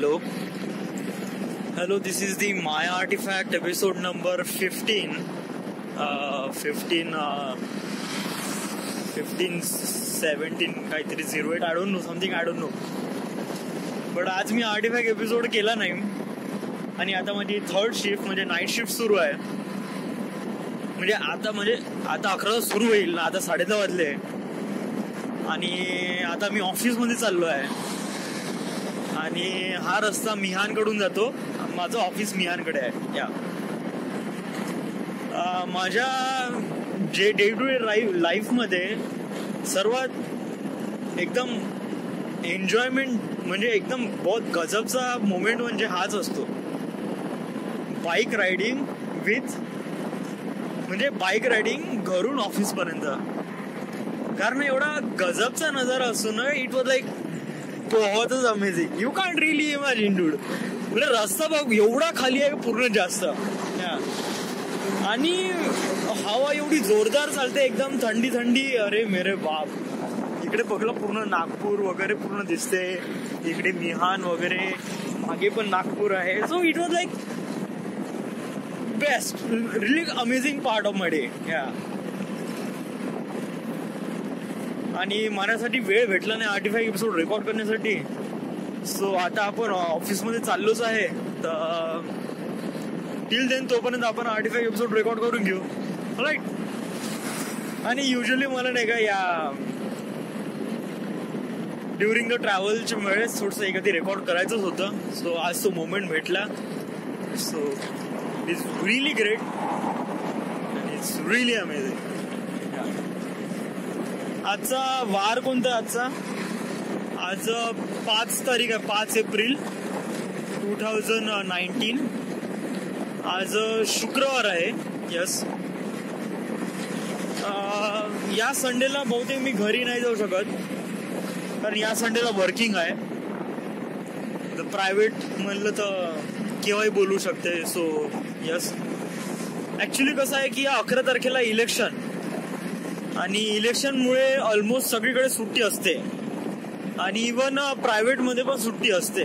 Hello, this is the My Artifact episode number 15. 17 काहीतरी 08 I don't know, something I don't know. But आज मी artefact episode केला नाही आणि आता माझी थर्ड शिफ्ट म्हणजे नाईट शिफ्ट सुरू आहे. म्हणजे आता 11 सुरू होईल ना, आता 10:30 वाजले आणि आता मी ऑफिसमध्ये चाललो आहे. आणि हा रस्ता मिहानकडून जातो. माझं ऑफिस मिहानकडे आहे. या माझ्या जे डे टू डे लाईफमध्ये सर्वात एकदम एन्जॉयमेंट म्हणजे एकदम बहुत गजबचा मोमेंट म्हणजे हाच असतो, बाईक रायडिंग बाईक रायडिंग घरून ऑफिस पर्यंत. कारण एवढा गजबचा नजारा असतो ना, इट वॉज लाईक बहुतच amazing. You can't really imagine dude. म्हणजे रस्ता बघ एवढा खाली आहे पूर्ण जास्त, आणि हवा एवढी जोरदार चालते, एकदम थंडी थंडी. अरे मेरे बाप, इकडे बघलं पूर्ण नागपूर वगैरे पूर्ण दिसते, इकडे मिहान वगैरे, मागे पण नागपूर आहे. So it was like best, really amazing part of my day. आणि माझ्यासाठी वेळ भेटला नाही आर्टिफॅक्ट एपिसोड रेकॉर्ड करण्यासाठी. सो आता आपण ऑफिसमध्ये चाललोच आहे, तर टिल देन तोपर्यंत आपण आर्टिफॅक्ट एपिसोड रेकॉर्ड करून घेऊ, राईट. आणि युजली मला नाही का या ड्युरिंग द ट्रॅव्हलच्या वेळेस थोडंसं एखादी रेकॉर्ड करायचंच होतं. सो आज तो मोमेंट भेटला. So it is really great and it's really amazing. आजचा वार कोणता? आज 5 तारीख आहे, 5 एप्रिल 2019. आज शुक्रवार आहे. यस, या संडेला बहुतेक मी घरी नाही जाऊ शकत, कारण या संडेला वर्किंग आहे. प्रायव्हेट म्हणलं तर केव्हाही बोलू शकते. सो यस, ऍक्च्युली कसं आहे की 11 तारखेला इलेक्शन, आणि इलेक्शनमुळे ऑलमोस्ट सगळीकडे सुट्टी असते, आणि इवन प्रायव्हेटमध्ये पण सुट्टी असते.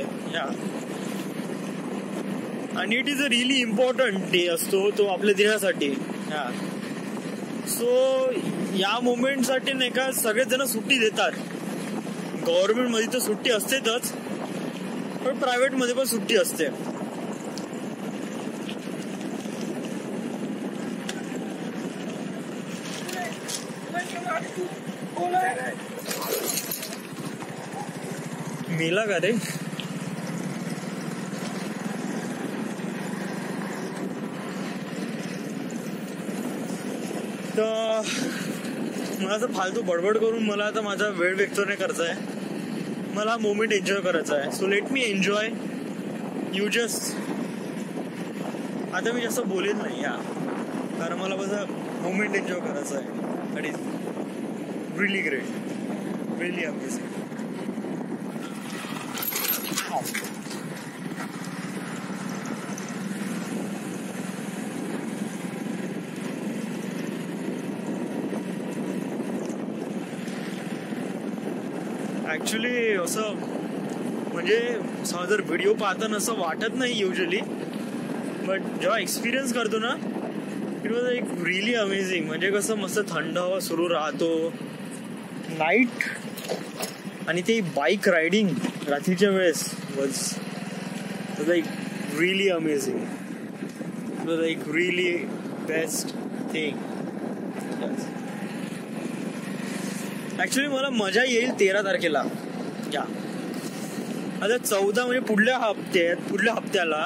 आणि it is a really important day असतो तो आपल्या देशासाठी. सो या मोमेंटसाठी नाही का सगळेच जण सुट्टी देतात. गव्हर्नमेंटमध्ये तर सुट्टी असतेच, पण प्रायव्हेटमध्ये पण सुट्टी असते. मेला का रे? तर मला असं फालतू बडबड करून मला आता माझा वेळ व्यक्त नाही करायचा आहे. मला हा मोमेंट एन्जॉय करायचा आहे. So let me enjoy. You just, आता मी जास्त बोलेल नाही कारण मला माझा मोमेंट एन्जॉय करायचा आहे. That is really great, really amazing. Actually असं म्हणजे जर व्हिडिओ पाहताना असं वाटत नाही युजली, बट जेव्हा एक्सपिरियन्स करतो ना, इट वॉज एक रिअली अमेझिंग. म्हणजे कसं मस्त थंड हवा सुरू राहतो, नाईट, आणि ते बाईक रायडिंग रात्रीच्या वेळेस was like really amazing. It was like really best thing. Actually मला मजा येईल 13 तारखेला. आता 14 म्हणजे पुढल्या हप्त्याला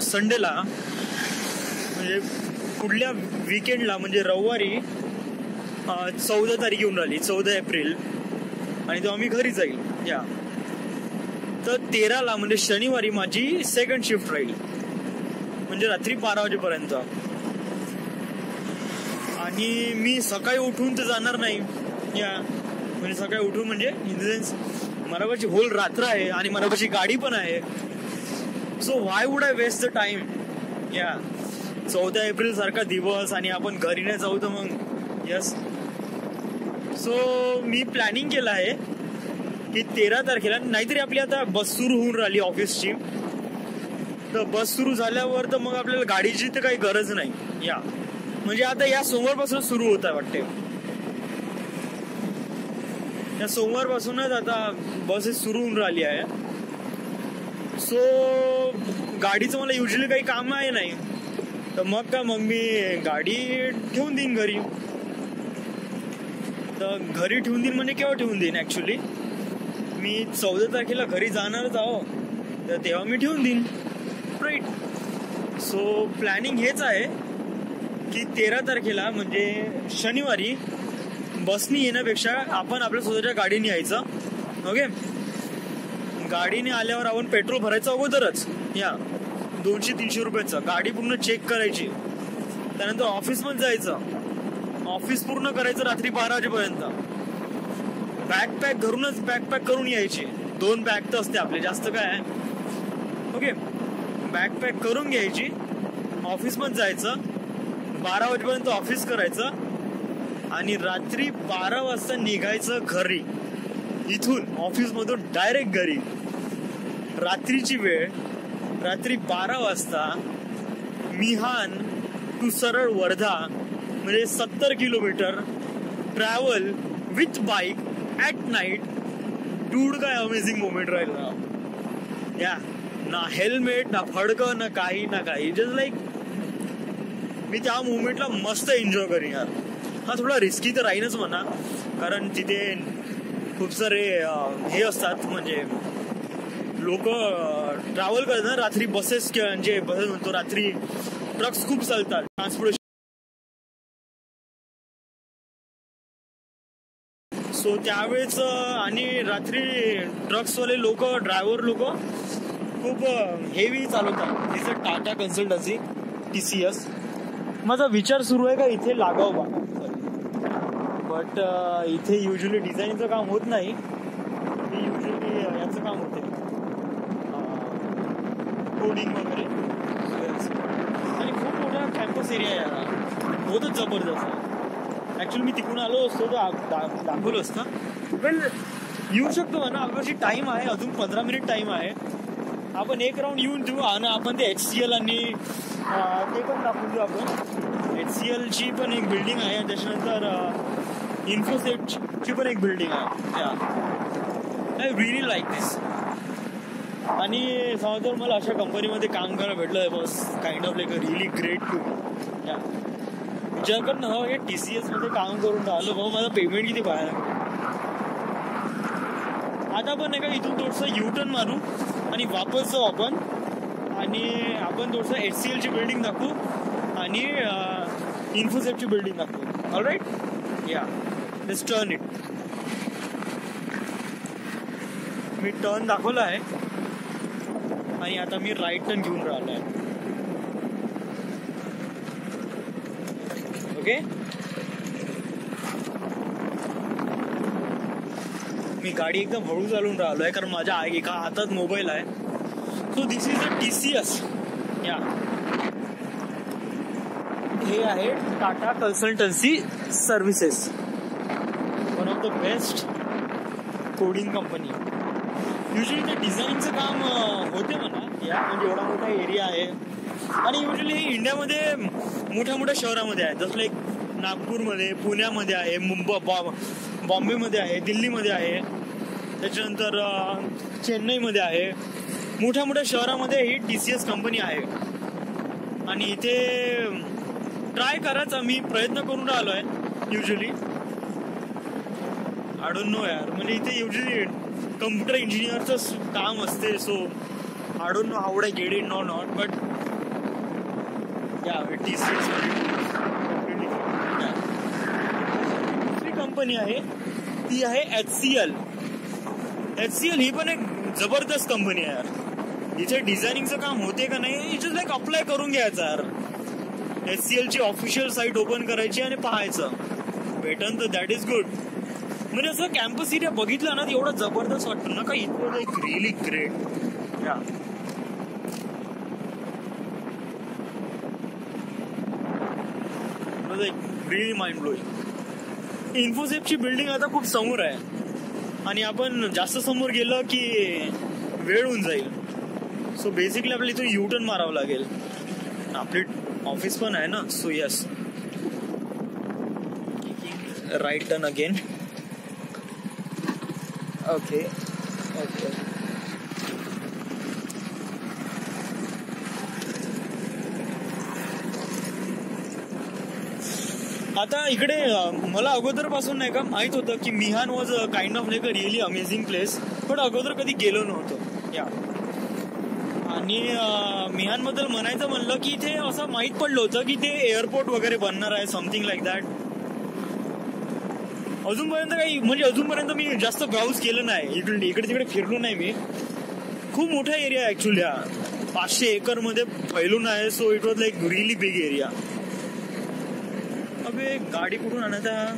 संडेला, म्हणजे पुढल्या वीकेंडला, म्हणजे रविवारी 14 तारीख येऊन राहिली, 14 एप्रिल, आणि तेव्हा मी घरी जाईल. तर 13ला म्हणजे शनिवारी माझी सेकंड शिफ्ट राहील, म्हणजे रात्री 12 वाजेपर्यंत. आणि मी सकाळी उठून तर जाणार नाही. म्हणजे सकाळी उठून म्हणजे इन द सेन्स माझ्यापाशी होल रात्र आहे आणि माझ्यापाशी गाडी पण आहे. So why would I waste the time. 14 April सारखा दिवस आणि आपण घरी नाही जाऊ तर मग. यस, सो मी प्लॅनिंग केलं आहे की 13 तारखेला नाहीतरी आपली आता बस सुरू होऊन राहिली ऑफिसची, तर बस सुरू झाल्यावर तर मग आपल्याला गाडीची तर काही गरज नाही. या म्हणजे आता या सोमवारपासून सुरू होत आहे वाटते. या सोमवारपासूनच आता बसेस सुरू होऊन राहिली आहे. सो गाडीचं मला युजली काही काम आहे नाही, तर मग मी गाडी ठेवून देईन घरी. तर घरी ठेवून देईन म्हणजे केव्हा ठेवून देईन, ऍक्च्युली मी 14 तारखेला घरी जाणारच आहो, तर तेव्हा मी ठेवून देईन. राईट. सो प्लॅनिंग हेच आहे की 13 तारखेला म्हणजे शनिवारी बसनी येण्यापेक्षा आपण आपल्या स्वतःच्या गाडीने यायचं. ओके. गाडीने आल्यावर आपण पेट्रोल भरायचं अगोदरच, या 200-300 रुपयाचं. गाडी पूर्ण चेक करायची, त्यानंतर ऑफिसमध्ये जायचं, ऑफिस पूर्ण करायचं रात्री 12 वाजेपर्यंत. बॅग पॅक करून यायची. 2 बॅग तर असते आपले, जास्त काय आहे. ओके. बॅग पॅक करून घ्यायची, ऑफिसमध्ये जायचं, 12 वाजेपर्यंत ऑफिस करायचं आणि रात्री 12 वाजता निघायचं घरी. इथून ऑफिसमधून डायरेक्ट घरी. रात्रीची वेळ, रात्री 12 वाजता मिहान टू सरळ वर्धा, म्हणजे 70 kilometre travel with bike at night. Dude, काय अमेझिंग मोमेंट राहील ना. या ना हेल्मेट, ना फडकं, ना काही. जस्ट लाईक मी त्या मोमेंटला मस्त एन्जॉय करीन यार. हा थोडा रिस्की तर राहीनच म्हणा, कारण तिथे खूप सारे हे असतात, म्हणजे लोक ट्रॅव्हल करतात ना रात्री. बसेस म्हणजे बसेस म्हणतो, रात्री ट्रक्स खूप चालतात ट्रान्सपोर्टेशन. सो त्यावेळेस आणि रात्री ट्रक्सवाले लोक, ड्रायव्हर लोक खूप हेवी चालवतात. तिचं टाटा कन्सल्टन्सी TCS. माझा विचार सुरू आहे का इथे लागाव बा, बट इथे युजली डिझाईनचं काम होत नाही. युजली याचं काम होते, कोडिंग वगैरे. आणि खूप मोठा कॅम्पस एरिया आहे, होतच जबरदस्त. ऍक्च्युली मी तिकडून आलो असतो तर दाखवलं असतं. वेल येऊ शकतो म्हणा, आपल्याशी टाइम आहे, अजून 15 मिनिट टाइम आहे. आपण एक राऊंड येऊन देऊ आणि आपण ते HCL आणि ते पण दाखवून देऊ. आपण HCL ची पण एक बिल्डिंग आहे, त्याच्यानंतर इन्फोसेटची पण एक बिल्डिंग आहे. I really like this. आणि समजा मला अशा कंपनीमध्ये काम करायला भेटलं, बस kind of like a really great to. विचार कर ना, TCS मध्ये काम करून राहिलो, भाऊ माझा पेमेंट किती पाहायला. आता पण नाही का इथून थोडंसं U-टर्न मारू आणि वापस जाऊ आपण, आणि आपण थोडंसं HCL ची बिल्डिंग दाखवू आणि इन्फोसेटची बिल्डिंग दाखवू. ऑलराईट. या let's turn it. Me turn दाखवला आहे आणि आता मी राईट टर्न घेऊन राहिलो आहे. ओके. मी गाडी एकदम हळू चालवून राहिलो आहे, कारण माझ्या एका हातात मोबाईल आहे. So this is a TCS. या हे आहे Tata consultancy services, one of the best coding company. Usually ते डिझाईनचं काम होते म्हणा. या म्हणजे एवढा मोठा एरिया आहे, आणि युजली हे इंडियामध्ये मोठ्या मोठ्या शहरामध्ये आहे. जसं लाईक नागपूरमध्ये, पुण्यामध्ये आहे, बॉम्बेमध्ये आहे, दिल्लीमध्ये आहे, त्याच्यानंतर चेन्नईमध्ये आहे. मोठ्या मोठ्या शहरामध्ये ही TCS कंपनी आहे. आणि इथे ट्राय करायचा मी प्रयत्न करून राहिलो आहे. युजली आय डोंट नो यार, म्हणजे इथे युजली कम्प्युटर इंजिनियरचं काम असते. So I don't know how would I get it not, but या TCS दुसरी कंपनी आहे, ती आहे HCL. ही पण एक जबरदस्त कंपनी आहे यार. इथे डिझायनिंगचं काम होते का नाही, इथं लाईक अप्लाय करून घ्यायचं यार. HCL ची ऑफिशियल साईट ओपन करायची आणि पाहायचं, भेटन तर दॅट इज गुड. म्हणजे असं कॅम्पस एरिया बघितला ना, एवढा जबरदस्त वाटतं ना का, it was like really great. या रिअली माइंड ब्लोईंग. इन्फोसेटची बिल्डिंग आता खूप समोर आहे. आणि आपण जास्त समोर गेलं की वेळ होऊन जाईल. सो बेसिकली आपल्याला इथून यू टर्न मारावं लागेल. आपली ऑफिस पण आहे ना, so yes, right turn again. Okay okay. आता इकडे मला अगोदर पासून नाही का माहित होतं की Mihan was kind of like a really amazing place, पण अगोदर कधी गेलो नव्हतो या. आणि मिहान बद्दल म्हणायचं म्हणलं की इथे असं माहित पडलं होतं की ते एअरपोर्ट वगैरे बनणार आहे, समथिंग लाईक दॅट. अजूनपर्यंत काही म्हणजे अजूनपर्यंत मी जास्त ब्राउज केलं नाही, इकडे तिकडे फिरलो नाही मी. खूप मोठा एरिया आहे ऍक्च्युली, 500 एकर मध्ये फैलून आहे. So it was like really big area. अबे गाडी कुठून आणायचा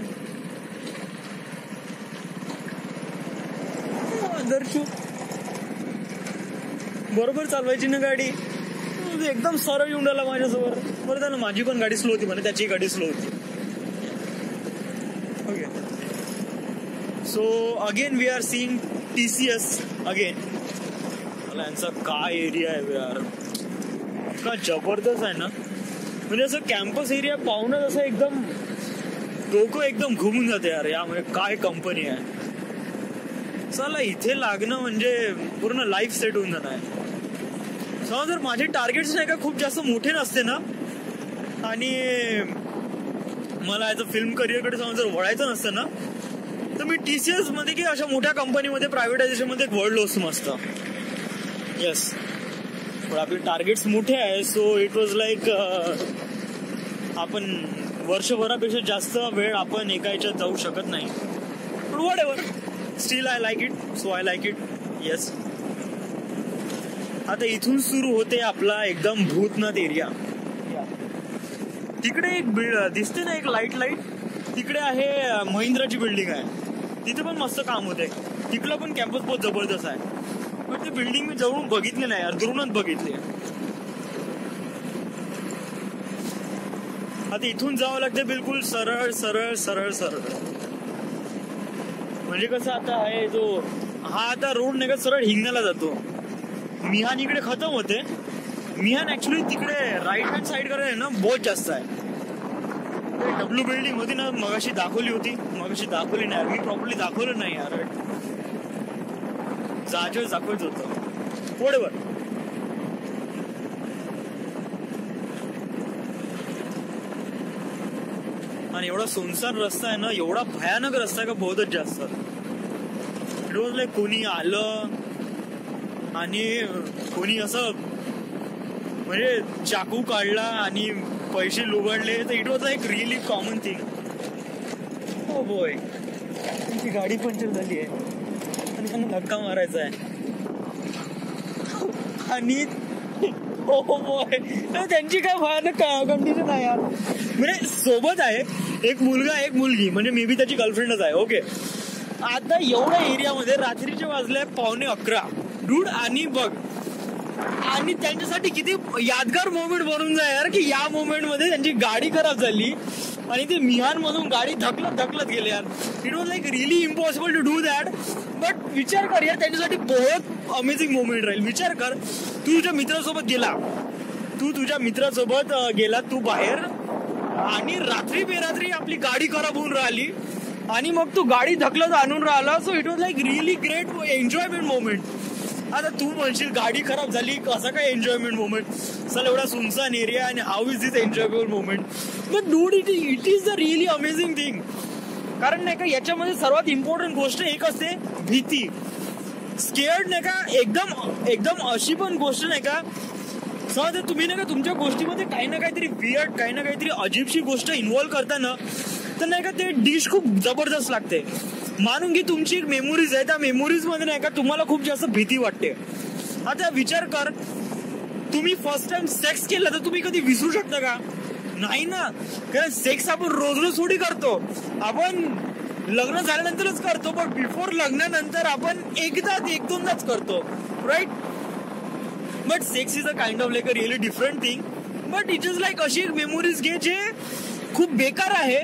बरोबर चालवायची ना गाडी, एकदम सरळ येऊन राहिला माझ्यासमोर. बरं झालं माझी पण गाडी स्लो होती, म्हणे त्याची गाडी स्लो होती. Okay. So again we are seeing TCS again. मला यांचा काय एरिया आहे यार, इतका जबरदस्त आहे ना. म्हणजे असं कॅम्पस एरिया पाहूनच असं एकदम डोकं एकदम घुमून जाते यार. यामध्ये काय कंपनी आहे. चला इथे लागणं म्हणजे पूर्ण लाईफ सेट होऊन जाणार आहे. समजा जर माझे टार्गेट्स नाही का खूप जास्त मोठे नसते ना, आणि मला ऍज अ फिल्म करिअरकडे समजा जर वळायचं नसतं ना, तर मी TCS मध्ये की अशा मोठ्या कंपनीमध्ये प्रायव्हेटायझेशन मध्ये वळलो असतो मस्त. येस, पण आपले टार्गेट्स मोठे आहे. सो इट वॉज लाईक आपण वर्षभरापेक्षा जास्त वेळ आपण एका ह्याच्यात जाऊ शकत नाही. पण what ever, still I like it. So I like it. Yes. आता इथून सुरू होते आपला एकदम भूतनाथ एरिया. तिकडे एक दिसते ना एक लाईट, तिकडे आहे महिंद्राची बिल्डिंग आहे. तिथे पण मस्त काम होते. तिकडलं पण कॅम्पस बहुत जबरदस्त आहे. पण ती बिल्डिंग मी जवळून बघितली नाही यार, दुरूनच बघितली. आता इथून जावं लागतं बिलकुल सरळ सरळ सरळ सरळ. म्हणजे कसं आता आहे जो हा आता रोड नाही का सरळ हिंगण्याला जातो. मिहान इकडे खतम होते. मिहान ऍक्च्युली तिकडे राईट हँड साईड कडे ना बहुत जास्त आहे. डब्ल्यू बिल्डिंग होती ना मगाशी दाखवली होती, मगाशी दाखवली नाही मी प्रॉपर्ली दाखवलं नाही यार. जागेवर दाखवायचं होतं. थोडेवर आणि एवढा सुनसान रस्ता आहे ना, एवढा भयानक रस्ता आहे का बहुतच जास्त. इट वॉज लाईक कोणी आलं आणि कोणी असं म्हणजे चाकू काढला आणि पैसे लुबाडले, तर it was like really common thing. हो बॉय, तुमची गाडी पंक्चर झाली आहे आणि त्यांना धक्का मारायचा आहे. आणि हो बॉय, त्यांची काय भयानक कंडिशन आहे यार. म्हणजे सोबत आहे एक मुलगा एक मुलगी, म्हणजे मे बी त्याची गर्लफ्रेंडच आहे. ओके. आता एवढ्या एरियामध्ये रात्रीचे वाजले 11:15 डूड. आणि बघ, आणि त्यांच्यासाठी किती यादगार मोमेंट बनून जाय यार, की या मोमेंट मध्ये त्यांची गाडी खराब झाली आणि ते मिहान मधून गाडी ढकलत गेले यार. It was like really impossible to do that. But विचार कर यार, त्यांच्यासाठी बहुत अमेझिंग मोमेंट राहील. विचार कर, तू तुझ्या मित्रासोबत गेला, तू बाहेर, आणि रात्री बेरात्री आपली गाडी खराब होऊन राहिली आणि मग तू गाडी ढकलत आणून राहिला. So it was like really great enjoyment moment. आता तू म्हणशील गाडी खराब झाली, कसं काय एन्जॉयमेंट मोमेंट. चल एवढा सुनसान एरिया आणि how is this enjoyable moment. But dude it is the really amazing thing. कारण नाही का याच्यामध्ये सर्वात इम्पॉर्टंट गोष्ट एक असते, भीती. स्केअर्ड नाही का एकदम अशी पण गोष्ट नाही का, समजा तुम्ही नाही का तुमच्या गोष्टीमध्ये काही ना काहीतरी वियर्ड, काही ना काहीतरी अजीबशी गोष्ट इन्व्हॉल्व करताना, तर नाही का ते डिश खूप जबरदस्त लागते. मानून घे तुमची एक मेमोरीज आहे, त्या मेमोरीज मध्ये नाही का तुम्हाला खूप जास्त भीती वाटते. आता विचार कर, तुम्ही फर्स्ट टाइम सेक्स केला तर तुम्ही कधी विसरू शकता का? नाही ना. कारण सेक्स आपण रोज थोडी करतो, आपण लग्न झाल्यानंतरच करतो. पण बिफोर लग्नानंतर आपण एक दोनदाच करतो, right. But sex is a kind of like a really different thing. But it is like अशी एक मेमोरीज घे जे खूप बेकार आहे,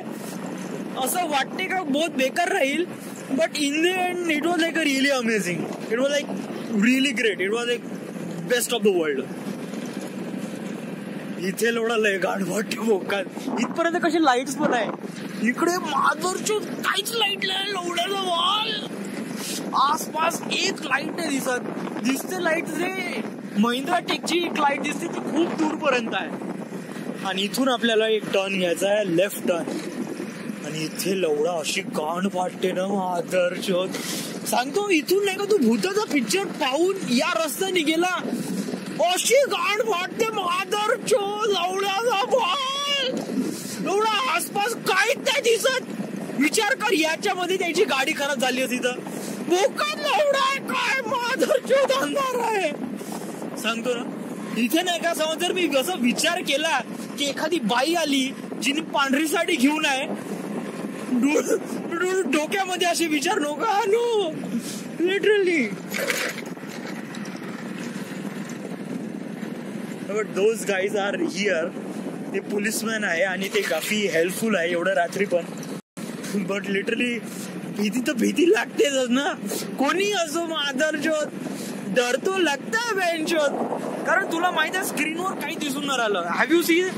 असं वाटते का बहुत बेकार राहील, But in the end, it was like a really amazing. It was like really great. It was like best of the world. इथे लोळालंय गाढवाट भोकात. इथपर्यंत कसे लाईट्स पण आहे. इकडे माधुरचो काहीच लाईट नाही. लोवड्याचा वॉल. आसपास एक लाईट नाही दिसत. दिसते लाईट रे महिंद्रा टेकची एक लाईट दिसते ती खूप दूरपर्यंत आहे. आणि इथून आपल्याला एक टर्न घ्यायचा आहे, लेफ्ट टर्न. आणि इथे लवडा अशी गाण वाटते ना आदर्श. सांगतो इथून नाही का तू भूताचा पिक्चर पाहून या रस्त्याने गेला अशी गाण वाटते आदर्श. लवड्याचा बॉल. लवडा आसपास काहीच नाही दिसत. विचार कर याच्यामध्ये त्याची गाडी खराब झाली असती तर बोकात लवडा काय आदर्श अंधार आहे. सांगतो ना इथे नाही का समज जर मी असं विचार केला की एखादी बाई आली जिने पांढरी साडी घेऊन आहे, डोक्यामध्ये असे विचार नका no literally. But those guys are here. ते पोलिसमॅन आहे आणि ते काफी हेल्पफुल आहे एवढ्या रात्री पण. बट लिटरली भीती तर भीती लागतेच ना. कोणी असो आदर्श डर तो लगता है बेंचोत. कारण तुला माहित आहे स्क्रीनवर काही दिसून नाही राहिलं. हॅव यू सीन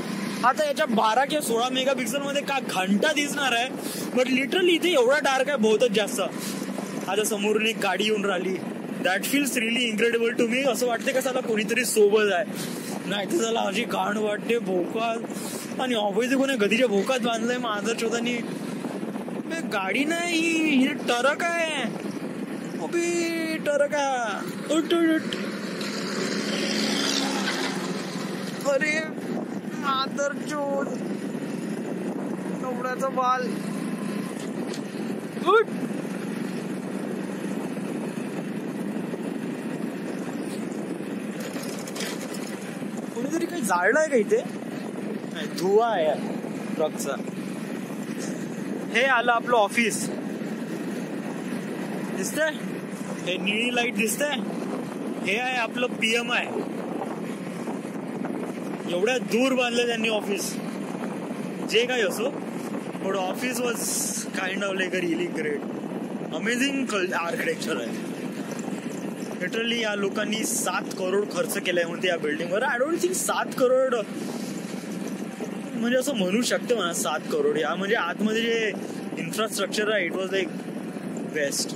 आता याच्या 12 किंवा 16 मेगापिक्सल मध्ये का घंटा दिसणार आहे. बट लिटरली इथे एवढा डार्क आहे बहुतच जास्त. आता समोरून एक गाडी येऊन राहिली. That feels really incredible to me. असं वाटते का साला कोणीतरी सोबत आहे. नाही तर त्याला अशी घाण वाटते भोकात. आणि ऑफिस कोणी गदीच्या भोकात बांधलंय माझं चोदानी. गाडी नाही ही ट्रक आहे. ट्रक आहे. उठ उठ. अरे मादर चोद नवड्याचा बाल. उठ. कोणीतरी काही जाळलंय का इथे. धुवा आहे ट्रकचा. हे आलं आपलं ऑफिस दिसतंय. हे निळी लाईट दिसतंय. हे आहे आपलं PMI. एवढ्या दूर बांधलं त्यांनी ऑफिस. जे काही असो but office was kind of like a really great amazing architecture आहे. लिटरली या लोकांनी 7 करोड खर्च केलाय म्हणते या बिल्डिंगवर. आय डोंट थिंक 7 करोड म्हणजे असं म्हणू शकतो म्हणा. 7 करोड या म्हणजे आतमध्ये जे इन्फ्रास्ट्रक्चर आहे इट वॉज लाईक बेस्ट.